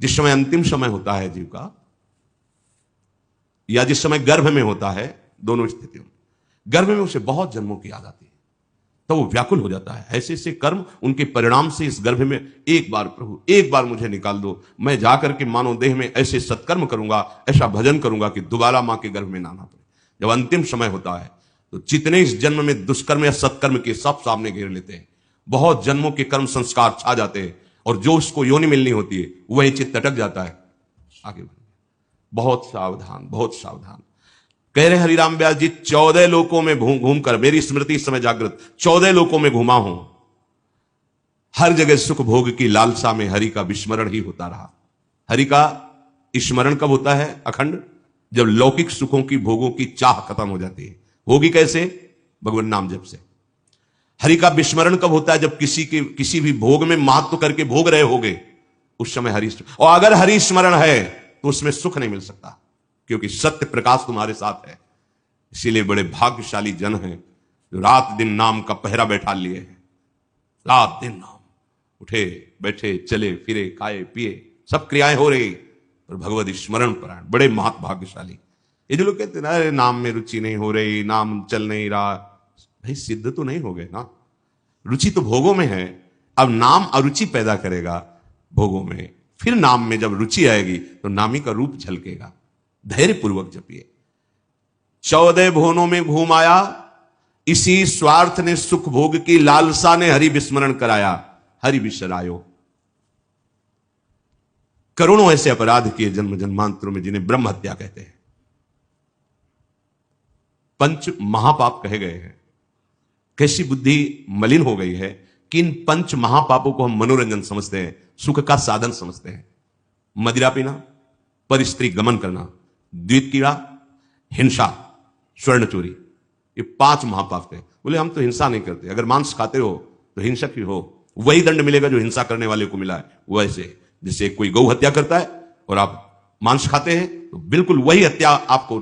जिस समय अंतिम समय होता है जीव का, या जिस समय गर्भ में होता है, दोनों स्थितियों में, गर्भ में उसे बहुत जन्मों की याद आती है, तो वो व्याकुल हो जाता है। ऐसे ऐसे कर्म उनके परिणाम से इस गर्भ में, एक बार प्रभु एक बार मुझे निकाल दो, मैं जाकर के मानव देह में ऐसे सत्कर्म करूंगा, ऐसा भजन करूंगा कि दोबारा मां के गर्भ में ना आना पड़े। जब अंतिम समय होता है तो जितने इस जन्म में दुष्कर्म या सत्कर्म के सब सामने घेर लेते हैं, बहुत जन्मों के कर्म संस्कार छा जाते हैं, और जो उसको योनि मिलनी होती है वही चित्त अटक जाता है आगे बढ़। बहुत सावधान, बहुत सावधान। कह रहे हरिराम व्यास जी, 14 लोकों में घूम कर, मेरी स्मृति इस समय जागृत, 14 लोकों में घूमा हूं, हर जगह सुख भोग की लालसा में हरि का विस्मरण ही होता रहा। हरि का स्मरण कब होता है अखंड? जब लौकिक सुखों की, भोगों की चाह खत्म हो जाती है। होगी कैसे? भगवान नाम जप से। हरि का विस्मरण कब होता है? जब किसी भी भोग में महत्व करके भोग रहे होगे, उस समय हरि, और अगर हरि स्मरण है तो उसमें सुख नहीं मिल सकता, क्योंकि सत्य प्रकाश तुम्हारे साथ है। इसीलिए बड़े भाग्यशाली जन हैं जो रात दिन नाम का पहरा बैठा लिए हैं। रात दिन नाम, उठे बैठे चले फिरे खाए पिए सब क्रियाएं हो रही, और भगवत स्मरण परायण, बड़े महत भाग्यशाली। ये जो लोग कहते हैं ना, अरे नाम में रुचि नहीं हो रही, नाम चल नहीं रहा, भाई सिद्ध तो नहीं हो गए ना। रुचि तो भोगों में है, अब नाम अरुचि पैदा करेगा भोगों में, फिर नाम में जब रुचि आएगी तो नामी का रूप झलकेगा। धैर्य पूर्वक जपिए। 14 भुवनों में घूम आया, इसी स्वार्थ ने सुख भोग की लालसा ने हरि विस्मरण कराया, हरि विसरायो। करोड़ों ऐसे अपराध किए जन्म जन्मांतरों में, जिन्हें ब्रह्म हत्या कहते हैं। पंच महापाप कहे गए हैं। कैसी बुद्धि मलिन हो गई है कि इन पंच महापापों को हम मनोरंजन समझते हैं, सुख का साधन समझते हैं। मदिरा पीना, पर स्त्री गमन करना, द्वित कीड़ा, हिंसा, स्वर्ण चोरी, ये 5 महापाप थे। बोले हम तो हिंसा नहीं करते, अगर मांस खाते हो तो हिंसक ही हो, वही दंड मिलेगा जो हिंसा करने वाले को मिला है। वैसे जैसे कोई गौ हत्या करता है और आप मांस खाते हैं, तो बिल्कुल वही हत्या आपको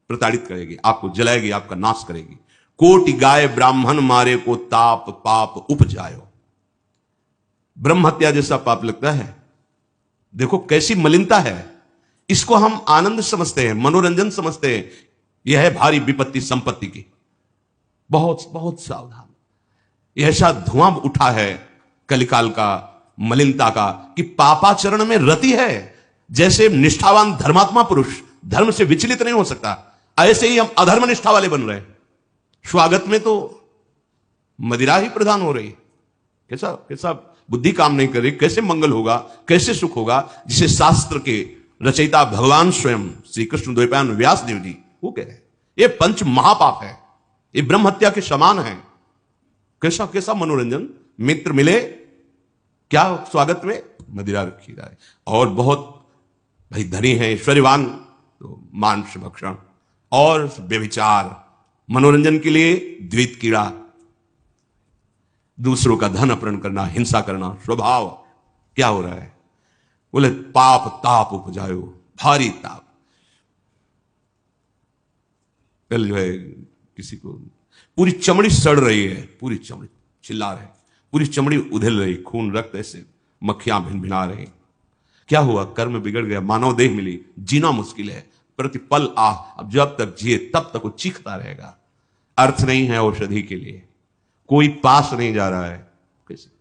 प्रताड़ित करेगी, आपको जलाएगी, आपका नाश करेगी। कोटि गाय ब्राह्मण मारे को ताप पाप उपजायो। ब्रह्म हत्या जैसा पाप लगता है। देखो कैसी मलिनता है। इसको हम आनंद समझते हैं, मनोरंजन समझते हैं। यह है भारी विपत्ति संपत्ति की। बहुत बहुत सावधान। यह ऐसा धुआं उठा है कलिकाल का, मलिनता का, कि पापाचरण में रति है। जैसे निष्ठावान धर्मात्मा पुरुष धर्म से विचलित नहीं हो सकता, ऐसे ही हम अधर्म निष्ठा वाले बन रहे हैं। स्वागत में तो मदिरा ही प्रधान हो रही है। कैसा कैसा बुद्धि काम नहीं कर रही। कैसे मंगल होगा, कैसे सुख होगा, जिसे शास्त्र के रचयिता भगवान स्वयं श्री कृष्ण द्वैपायन व्यास देव जी वो कह रहे हैं। ये पंच महापाप है, ये ब्रह्म हत्या के समान है। कैसा कैसा मनोरंजन। मित्र मिले, क्या स्वागत में मदिरा रखी जाए। और बहुत भाई धनी है, ऐश्वर्यवान, तो मांस भक्षण और व्यभिचार, मनोरंजन के लिए द्वित कीड़ा, दूसरों का धन अपहरण करना, हिंसा करना स्वभाव। क्या हो रहा है? बोले पाप ताप उपजायो, भारी ताप। कल जो है किसी को पूरी चमड़ी सड़ रही है, पूरी चमड़ी चिल्ला रहे, पूरी चमड़ी उधेल रही, खून रक्त ऐसे मक्खियां भिन भिना रही। क्या हुआ? कर्म बिगड़ गया, मानव देह मिली, जीना मुश्किल है, प्रतिपल आह। अब जब तक जिए तब तक वो चीखता रहेगा। अर्थ नहीं है औषधि के लिए, कोई पास नहीं जा रहा है। कैसे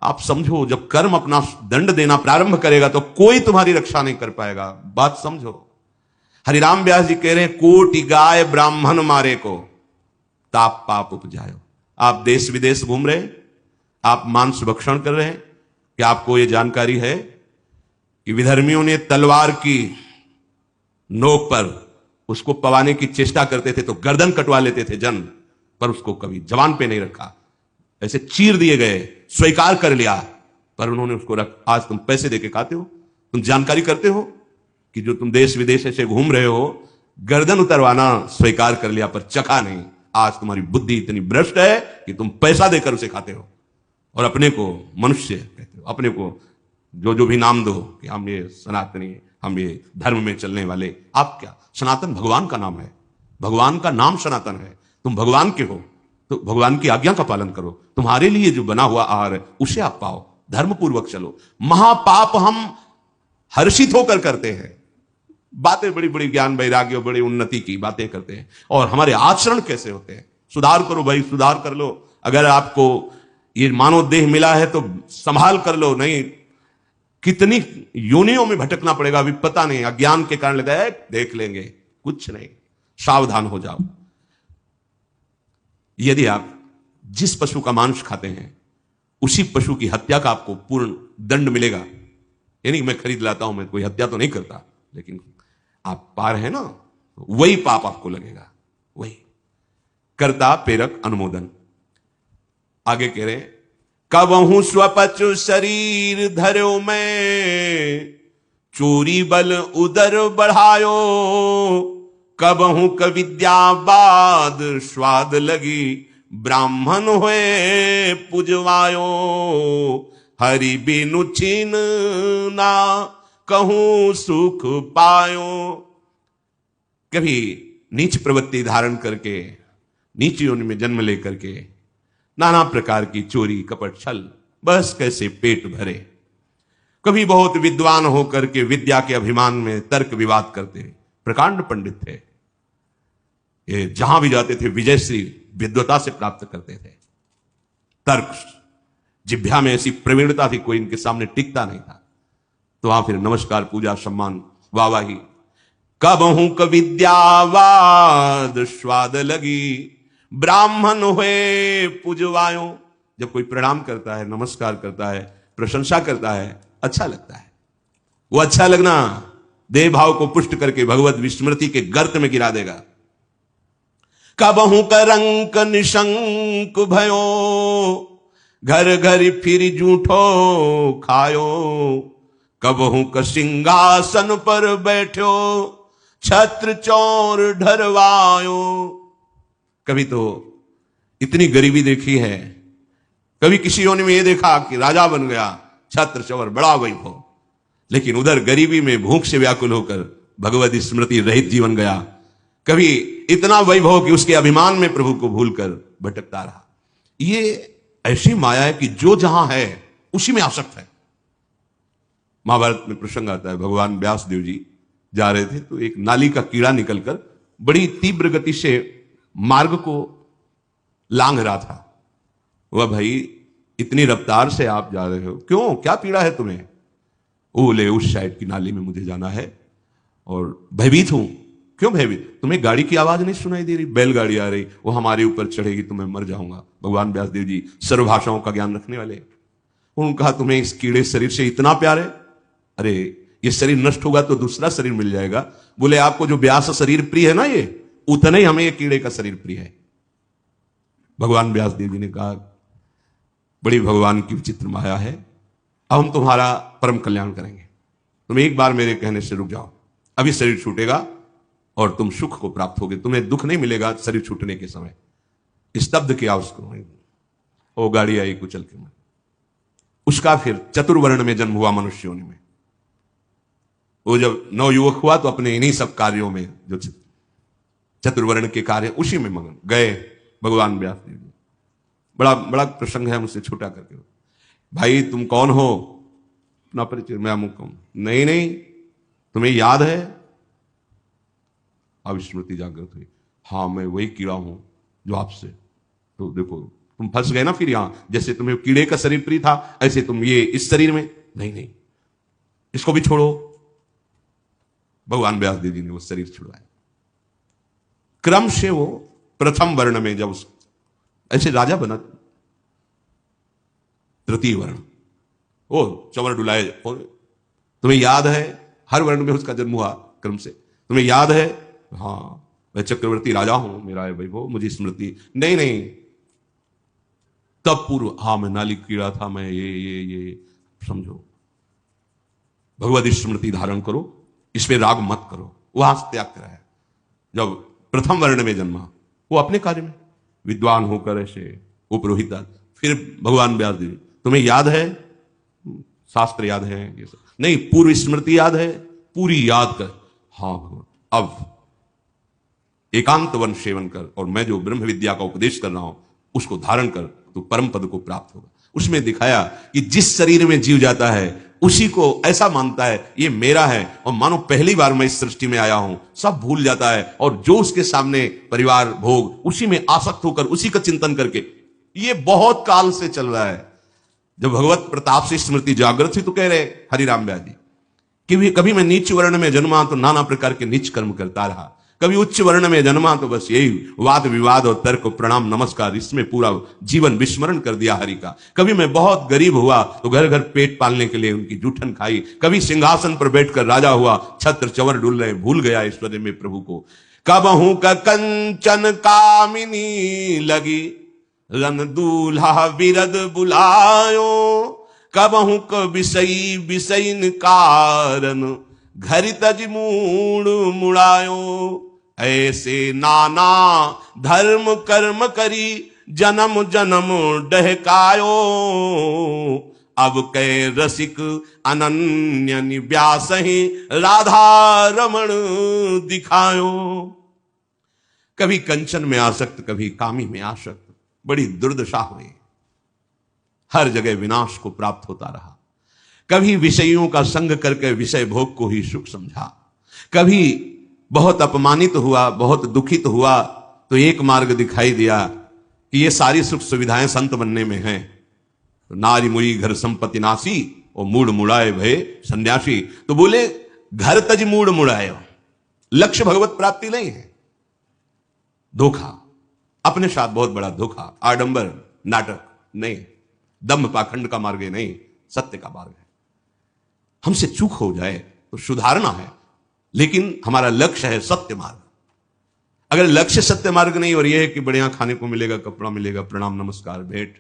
आप समझो, जब कर्म अपना दंड देना प्रारंभ करेगा तो कोई तुम्हारी रक्षा नहीं कर पाएगा। बात समझो। हरिराम व्यास जी कह रहे हैं, कोटि गाय ब्राह्मण मारे को ताप पाप उपजायो। आप देश विदेश घूम रहे हैं, आप मांस भक्षण कर रहे हैं, क्या आपको यह जानकारी है कि विधर्मियों ने तलवार की नोक पर उसको पवाने की चेष्टा करते थे तो गर्दन कटवा लेते थे जन, पर उसको कभी जवान पे नहीं रखा, ऐसे चीर दिए गए, स्वीकार कर लिया, पर उन्होंने उसको आज तुम पैसे देके खाते हो। तुम जानकारी करते हो कि जो तुम देश विदेश ऐसे घूम रहे हो, गर्दन उतरवाना स्वीकार कर लिया पर चखा नहीं। आज तुम्हारी बुद्धि इतनी भ्रष्ट है कि तुम पैसा देकर उसे खाते हो और अपने को मनुष्य कहते हो, अपने को जो भी नाम दो कि हम ये सनातनी, हम ये धर्म में चलने वाले। आप क्या? सनातन भगवान का नाम है, भगवान का नाम सनातन है। तुम भगवान के हो तो भगवान की आज्ञा का पालन करो। तुम्हारे लिए जो बना हुआ आहार है उसे आप पाओ, धर्म पूर्वक चलो। महापाप हम हर्षित होकर करते हैं, बातें बड़ी बड़ी ज्ञान वैराग्य बड़ी उन्नति की बातें करते हैं, और हमारे आचरण कैसे होते हैं। सुधार करो भाई, सुधार कर लो। अगर आपको ये मानव देह मिला है तो संभाल कर लो, नहीं कितनी योनियों में भटकना पड़ेगा अभी पता नहीं। अज्ञान के कारण लगता है देख लेंगे, कुछ नहीं, सावधान हो जाओ। यदि आप जिस पशु का मांस खाते हैं उसी पशु की हत्या का आपको पूर्ण दंड मिलेगा। यानी मैं खरीद लाता हूं, मैं कोई हत्या तो नहीं करता, लेकिन आप पार है ना, वही पाप आपको लगेगा, वही। कर्ता प्रेरक अनुमोदन। आगे कह रहे हैं, कबहू स्वपचु शरीर धर्यो में, चोरी बल उदर बढ़ायो, कबहू कविद्यावाद स्वाद लगी, ब्राह्मण हुए पुजवायो, हरि बिनु छीन ना कहूं सुख पायो। कभी नीच प्रवृत्ति धारण करके, नीच योनि में जन्म लेकर के नाना प्रकार की चोरी कपट छल, बस कैसे पेट भरे। कभी बहुत विद्वान होकर के विद्या के अभिमान में तर्क विवाद करते, प्रकांड पंडित थे ये, जहां भी जाते थे विजयश्री विद्वता से प्राप्त करते थे। तर्क जिभ्या में ऐसी प्रवीणता थी, कोई इनके सामने टिकता नहीं था। तो वहां फिर नमस्कार पूजा सम्मान वाहवाही। कबहू कविद्यावाद स्वाद लगी, ब्राह्मण हुए पुजवायो। जब कोई प्रणाम करता है, नमस्कार करता है, प्रशंसा करता है, अच्छा लगता है। वो अच्छा लगना देह भाव को पुष्ट करके भगवत विस्मृति के गर्त में गिरा देगा। कबहू करंक निशंक भयो, घर घर फिर जूठो खायो, कबहू का सिंहासन पर बैठो, छत्र चौर ढरवायो। कभी तो इतनी गरीबी देखी है, कभी किसी योनि में ये देखा कि राजा बन गया, छत्र चौर बड़ा वैभव, लेकिन उधर गरीबी में भूख से व्याकुल होकर भगवत स्मृति रहित जीवन गया। कभी इतना वैभव कि उसके अभिमान में प्रभु को भूलकर भटकता रहा। ये ऐसी माया है कि जो जहां है उसी में आसक्त है। महाभारत में प्रसंग आता है, भगवान व्यास देव जी जा रहे थे तो एक नाली का कीड़ा निकलकर बड़ी तीव्र गति से मार्ग को लांघ रहा था। वह भाई इतनी रफ्तार से आप जा रहे हो, क्यों, क्या पीड़ा है तुम्हें? बोले उस साइड की नाली में मुझे जाना है और भयभीत हूं। क्यों भयभीत? तुम्हें गाड़ी की आवाज नहीं सुनाई दे रही? बैलगाड़ी आ रही, वो हमारे ऊपर चढ़ेगी तो मैं मर जाऊंगा। भगवान व्यास देव जी सर्व भाषाओं का ज्ञान रखने वाले, उन्होंने कहा तुम्हें इस कीड़े शरीर से इतना प्यार है? अरे ये शरीर नष्ट होगा तो दूसरा शरीर मिल जाएगा। बोले आपको जो व्यास शरीर प्रिय है ना, ये उतना ही हमें ये कीड़े का शरीर प्रिय है। भगवान व्यास देव जी ने कहा बड़ी भगवान की विचित्र माया है, अब हम तुम्हारा परम कल्याण करेंगे। तुम एक बार मेरे कहने से रुक जाओ, अभी शरीर छूटेगा और तुम सुख को प्राप्त होगे, तुम्हें दुख नहीं मिलेगा शरीर छूटने के समय। स्तब्ध किया उसको, वो गाड़ी आई कुचल के। उसका फिर चतुर्वर्ण में जन्म हुआ मनुष्य योनि में। वो जब नवयुवक हुआ तो अपने इन्हीं सब कार्यों में, जो चतुर्वर्ण के कार्य, उसी में मगन गए भगवान व्यास देव जी। बड़ा बड़ा प्रसंग है, मुझसे छोटा करके। भाई तुम कौन हो? अपना परिचय, मैं अमुक हूं। नहीं नहीं, तुम्हें याद है? अब स्मृति जागृत हुई, हाँ मैं वही कीड़ा हूं जो आपसे, तो देखो तुम फंस गए ना फिर यहां। जैसे तुम्हें कीड़े का शरीर प्रिय था, ऐसे तुम ये इस शरीर में। नहीं नहीं, इसको भी छोड़ो। भगवान व्यास देव जी ने वो शरीर छुड़वाया। क्रम से वो प्रथम वर्ण में जब ऐसे राजा बना, तृतीय वर्ण, वो चवर डुलाए। तुम्हें याद है? हर वर्ण में उसका जन्म हुआ क्रम से। तुम्हें याद है? हाँ मैं चक्रवर्ती राजा हूं, मेरा है वैभव, मुझे स्मृति। नहीं नहीं, तब पूर्व, हाँ मैं नाली कीड़ा था, मैं ये समझो। भगवत स्मृति धारण करो, इसमें राग मत करो। वहां से त्याग कराया। जब प्रथम वर्ण में जन्मा, वो अपने कार्य में विद्वान होकर ऐसे वो पुरोहित। फिर भगवान व्यास देव, तुम्हें याद है? शास्त्र याद है? ये सब नहीं, पूर्व स्मृति याद है? पूरी याद कर। हाँ भगवान, अब एकांत वन सेवन कर, और मैं जो ब्रह्म विद्या का उपदेश कर रहा हूं उसको धारण कर, तो परम पद को प्राप्त होगा। उसमें दिखाया कि जिस शरीर में जीव जाता है उसी को ऐसा मानता है ये मेरा है, और मानो पहली बार मैं इस सृष्टि में आया हूं, सब भूल जाता है और जो उसके सामने परिवार भोग उसी में आसक्त होकर उसी का चिंतन करके, ये बहुत काल से चल रहा है। जब भगवत प्रताप से स्मृति जागृत हुई तो कह रहे हरिराम व्यास जी कि कभी मैं नीच वर्ण में जन्मा तो नाना प्रकार के नीच कर्म करता रहा, कभी उच्च वर्ण में जन्मा तो बस यही वाद विवाद और तर्क प्रणाम नमस्कार, इसमें पूरा जीवन विस्मरण कर दिया हरि का। कभी मैं बहुत गरीब हुआ तो घर घर पेट पालने के लिए उनकी जूठन खाई, कभी सिंहासन पर बैठकर राजा हुआ, छत्र चवर डुल रहे, भूल गया ऐश्वर्य में प्रभु को। कबहू का कंचन कामिनी लगी, रन दूल्हा विरद बुलायो, कबहू क विषयी विषयन कारण, घर तज मूड मुड़ायो। ऐसे नाना धर्म कर्म करी, जन्म जन्म डहकायो, अब कै रसिक अनन्य निव्यास ही राधा रमण दिखायो। कभी कंचन में आसक्त, कभी कामी में आसक्त, बड़ी दुर्दशा हुई, हर जगह विनाश को प्राप्त होता रहा। कभी विषयों का संग करके विषय भोग को ही सुख समझा, कभी बहुत अपमानित हुआ, बहुत दुखित हुआ तो एक मार्ग दिखाई दिया कि ये सारी सुख सुविधाएं संत बनने में हैं। तो नारी मुई घर संपत्ति नासी और मूड मुड़ाए भय सन्यासी। तो बोले घर तज मूड मुड़ाए, लक्ष्य भगवत प्राप्ति नहीं है, धोखा, अपने साथ बहुत बड़ा धोखा, आडंबर नाटक नहीं, दम्भ पाखंड का मार्ग नहीं, सत्य का मार्ग है। हमसे चूक हो जाए तो सुधारना है, लेकिन हमारा लक्ष्य है सत्य मार्ग। अगर लक्ष्य सत्य मार्ग नहीं और यह है कि बढ़िया खाने को मिलेगा, कपड़ा मिलेगा, प्रणाम नमस्कार भेंट,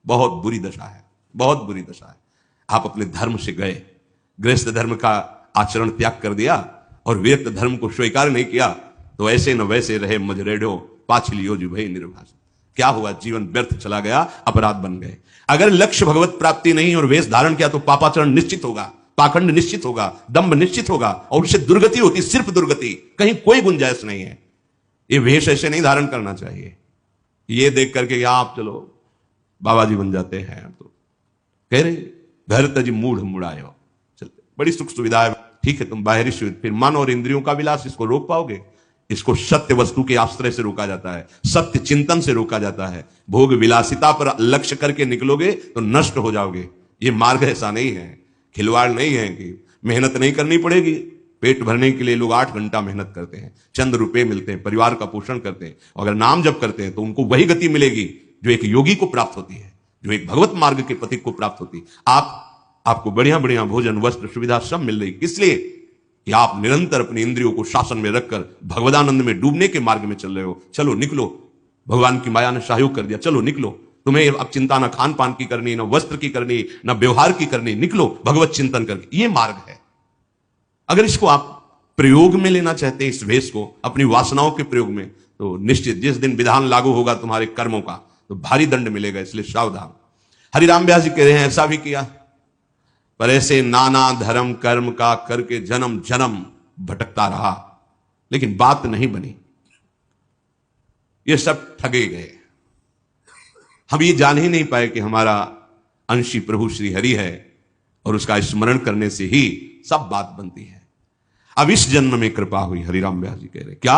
बहुत बुरी दशा है, बहुत बुरी दशा है। आप अपने धर्म से गए, गृहस्थ धर्म का आचरण त्याग कर दिया और विरक्त धर्म को स्वीकार नहीं किया, तो ऐसे न वैसे रहे मजरेडो पाछलियो जो भई निर्भाष। क्या हुआ? जीवन व्यर्थ चला गया, अपराध बन गए। अगर लक्ष्य भगवत प्राप्ति नहीं और वेश धारण किया तो पापाचरण निश्चित होगा, पाखंड निश्चित होगा, दंभ निश्चित होगा और उससे दुर्गति होती, सिर्फ दुर्गति, कहीं कोई गुंजाइश नहीं है। ये वेश ऐसे नहीं धारण करना चाहिए। ये देख करके आप चलो बाबा जी बन जाते हैं, तो कह रहे घर तज मूढ़ मुड़ायो, चलते बड़ी सुख सुविधा है, ठीक है, तुम बाहरी सुविधा, फिर मन और इंद्रियों का विलास, इसको रोक पाओगे? इसको सत्य वस्तु के आश्रय से रोका जाता है, सत्य चिंतन से रोका जाता है। भोग विलासिता पर लक्ष्य करके निकलोगे तो नष्ट हो जाओगे। ये मार्ग ऐसा नहीं है, खिलवाड़ नहीं है कि मेहनत नहीं करनी पड़ेगी। पेट भरने के लिए लोग 8 घंटा मेहनत करते हैं, चंद रुपए मिलते हैं, परिवार का पोषण करते हैं, अगर नाम जप करते हैं तो उनको वही गति मिलेगी जो एक योगी को प्राप्त होती है, जो एक भगवत मार्ग के पथिक को प्राप्त होती है। आपको बढ़िया बढ़िया भोजन वस्त्र सुविधा सब मिल रही, इसलिए कि आप निरंतर अपनी इंद्रियों को शासन में रखकर भगवदानंद में डूबने के मार्ग में चल रहे हो। चलो निकलो, भगवान की माया ने सहयोग कर दिया, चलो निकलो। तुम्हें अब चिंता ना खान पान की करनी, ना वस्त्र की करनी, ना व्यवहार की करनी, निकलो भगवत चिंतन करके। ये मार्ग है। अगर इसको आप प्रयोग में लेना चाहते हैं, इस वेश को अपनी वासनाओं के प्रयोग में, तो निश्चित जिस दिन विधान लागू होगा तुम्हारे कर्मों का तो भारी दंड मिलेगा, इसलिए सावधान। हरिराम व्यास जी कह रहे हैं ऐसा भी किया, पर ऐसे नाना धर्म कर्म का करके जन्म जन्म भटकता रहा, लेकिन बात नहीं बनी। ये सब ठगे गए। हम ये जान ही नहीं पाए कि हमारा अंशी प्रभु श्री हरि है और उसका स्मरण करने से ही सब बात बनती है। अब इस जन्म में कृपा हुई, हरिराम व्यास जी कह रहे क्या?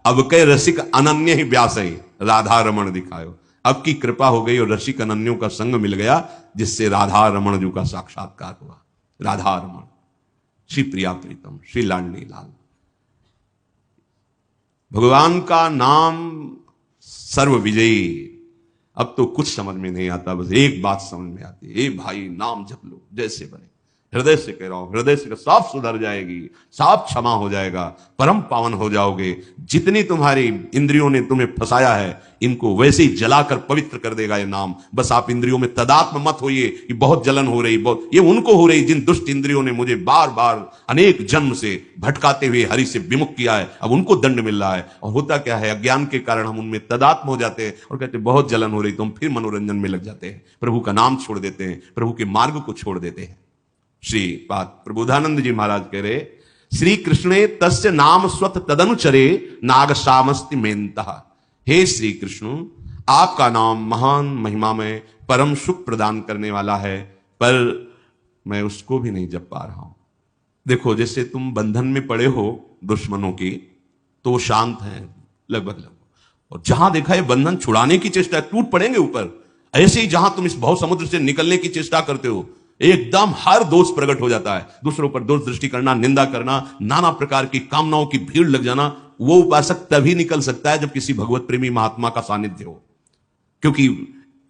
अब कह रसिक अनन्य ही व्यास ही राधा रमण दिखायो। अब की कृपा हो गई और रसिक अनन्यों का संग मिल गया, जिससे राधा रमण जी का साक्षात्कार हुआ। राधा रमण, श्री प्रिया प्रीतम, श्री लाडली लाल। भगवान का नाम सर्व विजयी। अब तो कुछ समझ में नहीं आता, बस एक बात समझ में आती है, ए भाई नाम जप लो जैसे बने। हृदय से कह रहा हूं, हृदय से साफ सुधर जाएगी, साफ क्षमा हो जाएगा, परम पावन हो जाओगे। जितनी तुम्हारी इंद्रियों ने तुम्हें फंसाया है, इनको वैसे ही जलाकर पवित्र कर देगा ये नाम। बस आप इंद्रियों में तदात्म मत होइए कि बहुत जलन हो रही, बहुत ये उनको हो रही जिन दुष्ट इंद्रियों ने मुझे बार बार अनेक जन्म से भटकाते हुए हरि से विमुख किया है। अब उनको दंड मिल रहा है। और होता क्या है, अज्ञान के कारण हम उनमें तदात्म हो जाते हैं और कहते बहुत जलन हो रही, तो हम फिर मनोरंजन में लग जाते हैं, प्रभु का नाम छोड़ देते हैं, प्रभु के मार्ग को छोड़ देते हैं। श्री पाद प्रबोधानंद जी महाराज कह रहे, श्री कृष्णे तस्य नाम स्वत तदनुचरे नाग सामस्ति मेनतः। हे श्री कृष्ण, आपका नाम महान महिमा में परम सुख प्रदान करने वाला है, पर मैं उसको भी नहीं जप पा रहा हूं। देखो, जैसे तुम बंधन में पड़े हो दुश्मनों की, तो वो शांत हैं लगभग, और जहां देखा ये बंधन छुड़ाने की चेष्टा, टूट पड़ेंगे ऊपर। ऐसे ही जहां तुम इस भव समुद्र से निकलने की चेष्टा करते हो, एकदम हर दोष प्रकट हो जाता है। दूसरों पर दोष दृष्टि करना, निंदा करना, नाना प्रकार की कामनाओं की भीड़ लग जाना, वो उपासक तभी निकल सकता है जब किसी भगवत प्रेमी महात्मा का सानिध्य हो। क्योंकि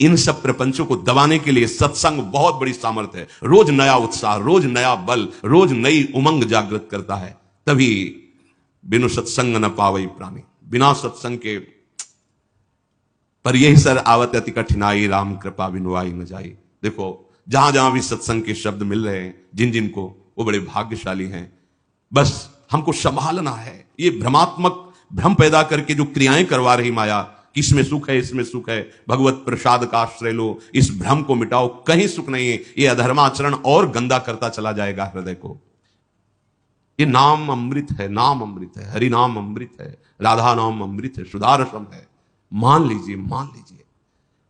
इन सब प्रपंचों को दबाने के लिए सत्संग बहुत बड़ी सामर्थ्य है। रोज नया उत्साह, रोज नया बल, रोज नई उमंग जागृत करता है। तभी बिनु सत्संग न पावई प्राणी, बिना सत्संग के पर यही सर आवत अति कठिनाई, राम कृपा बिनु आई न जाई। देखो, जहां जहां भी सत्संग के शब्द मिल रहे हैं जिन जिन को, वो बड़े भाग्यशाली हैं। बस हमको संभालना है। ये भ्रमात्मक भ्रम पैदा करके जो क्रियाएं करवा रही माया कि इसमें सुख है, इसमें सुख है, भगवत प्रसाद का आश्रय लो, इस भ्रम को मिटाओ, कहीं सुख नहीं है। ये अधर्माचरण और गंदा करता चला जाएगा हृदय को। ये नाम अमृत है, नाम अमृत है, हरि नाम अमृत है, राधा नाम अमृत है, सुधारसम है। मान लीजिए, मान लीजिए,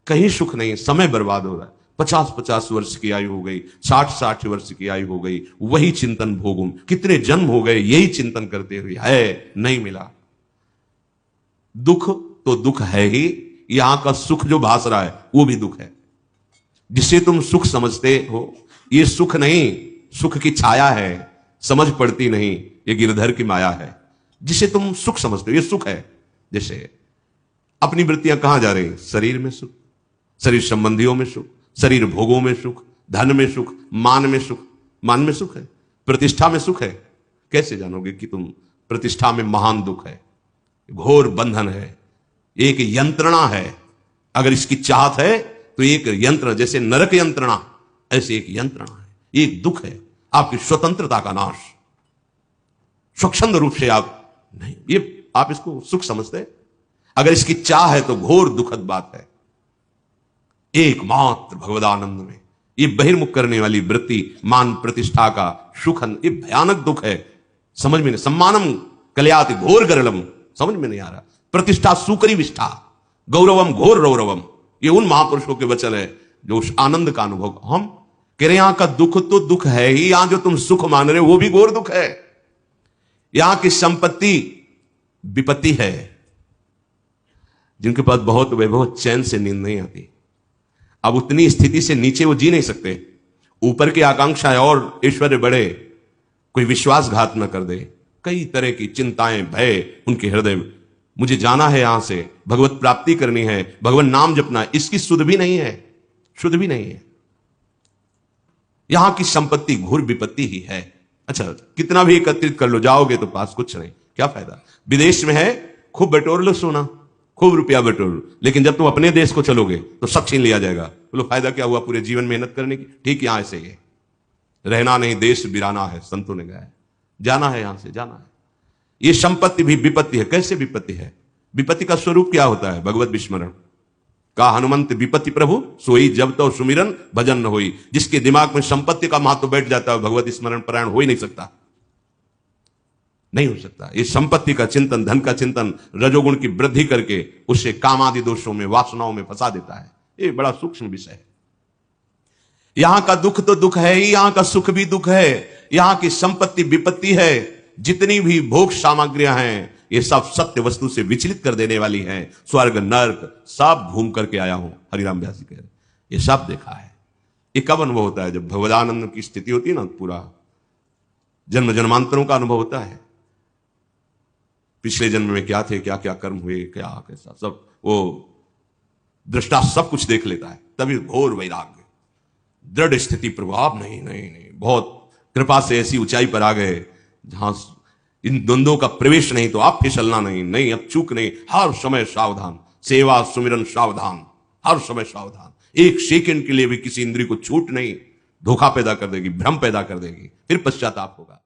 कहीं सुख नहीं है। समय बर्बाद हो रहा है। 50-50 वर्ष की आयु हो गई, 60-60 वर्ष की आयु हो गई, वही चिंतन भोगुम। कितने जन्म हो गए यही चिंतन करते हुए, है नहीं मिला। दुख तो दुख है ही, यहां का सुख जो भास रहा है वो भी दुख है। जिसे तुम सुख समझते हो, ये सुख नहीं, सुख की छाया है, समझ पड़ती नहीं, ये गिरधर की माया है। जिसे तुम सुख समझते हो ये सुख है। जैसे अपनी वृत्तियां कहां जा रही? शरीर में सुख, शरीर संबंधियों में सुख, शरीर भोगों में सुख, धन में सुख, मान में सुख। मान में सुख है, प्रतिष्ठा में सुख है। कैसे जानोगे कि तुम प्रतिष्ठा में महान दुख है? घोर बंधन है, एक यंत्रणा है। अगर इसकी चाहत है तो एक यंत्र, जैसे नरक यंत्रणा, ऐसे एक यंत्रणा है, एक दुख है, आपकी स्वतंत्रता का नाश। स्वच्छंद रूप से आप नहीं, ये आप इसको सुख समझते। अगर इसकी चाह है तो घोर दुखद बात है। एकमात्र भगवदानंद में ये बहिर्मुख करने वाली वृत्ति, मान प्रतिष्ठा का सुख, ये भयानक दुख है। समझ में नहीं। सम्मानम कल्याति घोर गरलम, समझ में नहीं आ रहा। प्रतिष्ठा सुकरी विष्ठा, गौरवम घोर रौरवम, ये उन महापुरुषों के वचन है जो उस आनंद का अनुभव। हम कह रहे यहां का दुख तो दुख है ही, यहां जो तुम सुख मान रहे हो वो भी घोर दुख है। यहां की संपत्ति विपत्ति है। जिनके पास बहुत वैभव, चैन से नींद नहीं आती। अब उतनी स्थिति से नीचे वो जी नहीं सकते। ऊपर की आकांक्षा है और ऐश्वर्य बढ़े, कोई विश्वासघात न कर दे। कई तरह की चिंताएं, भय उनके हृदय में। मुझे जाना है यहां से, भगवत प्राप्ति करनी है, भगवान नाम जपना, इसकी सुध भी नहीं है, शुद्ध भी नहीं है। यहां की संपत्ति घोर विपत्ति ही है। अच्छा, कितना भी एकत्रित कर लो, जाओगे तो पास कुछ नहीं, क्या फायदा? विदेश में है, खूब बटोर लो सोना, खूब रुपया बटोर, लेकिन जब तुम अपने देश को चलोगे तो सब छीन लिया जाएगा। बोलो फायदा क्या हुआ पूरे जीवन मेहनत करने की? ठीक यहां ऐसे ही रहना नहीं, देश बिराना है, संतों ने कहा है। जाना है, यहां से जाना है। ये संपत्ति भी विपत्ति है। कैसे विपत्ति है? विपत्ति का स्वरूप क्या होता है? भगवत विस्मरण का हनुमंत विपत्ति प्रभु सोई, जब तो सुमिरन भजन न होई। जिसके दिमाग में संपत्ति का महत्व बैठ जाता है, भगवत स्मरण परायण हो ही नहीं सकता, नहीं हो सकता। ये संपत्ति का चिंतन, धन का चिंतन रजोगुण की वृद्धि करके उसे काम आदि दोषों में, वासनाओं में फंसा देता है। ये बड़ा सूक्ष्म विषय है। यहां का दुख तो दुख है ही, यहां का सुख भी दुख है। यहां की संपत्ति विपत्ति है। जितनी भी भोग सामग्रियां हैं, ये सब सत्य वस्तु से विचलित कर देने वाली हैं। स्वर्ग नर्क सब घूम करके आया हूं, हरिराम व्यास जी कह रहे, ये सब देखा है। ये कब अनुभव होता है? जब भगवदानंद की स्थिति होती है ना, पूरा जन्म जन्मांतरों का अनुभव होता है। पिछले जन्म में क्या थे, क्या क्या कर्म हुए, क्या कैसा, सब वो दृष्टा सब कुछ देख लेता है। तभी घोर वैराग्य, दृढ़ स्थिति, प्रभाव नहीं नहीं नहीं, बहुत कृपा से ऐसी ऊंचाई पर आ गए जहां इन द्वंद्वों का प्रवेश नहीं, तो आप फिसलना नहीं, नहीं अब चूक नहीं, हर समय सावधान, सेवा सुमिरन सावधान, हर समय सावधान। एक सेकंड के लिए भी किसी इंद्रिय को छूट नहीं, धोखा पैदा कर देगी, भ्रम पैदा कर देगी, फिर पश्चाताप होगा।